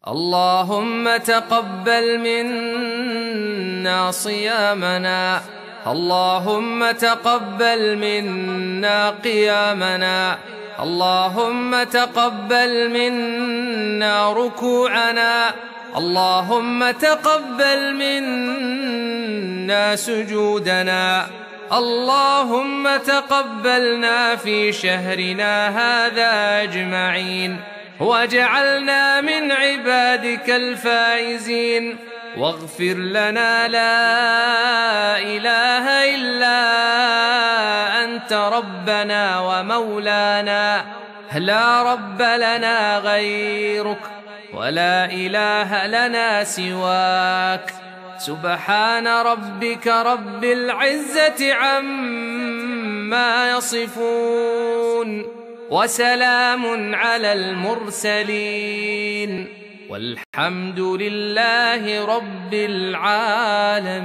اللهم تقبل منا صيامنا، اللهم تقبل منا قيامنا، اللهم تقبل منا ركوعنا، اللهم تقبل منا سجودنا، اللهم تقبلنا في شهرنا هذا أجمعين، واجعلنا من عبادك الفائزين، واغفر لنا لا إله إلا أنت ربنا ومولانا، لا رب لنا غيرك ولا إله لنا سواك. سبحان ربك رب العزة عما يصفون، وسلام على المرسلين، والحمد لله رب العالمين.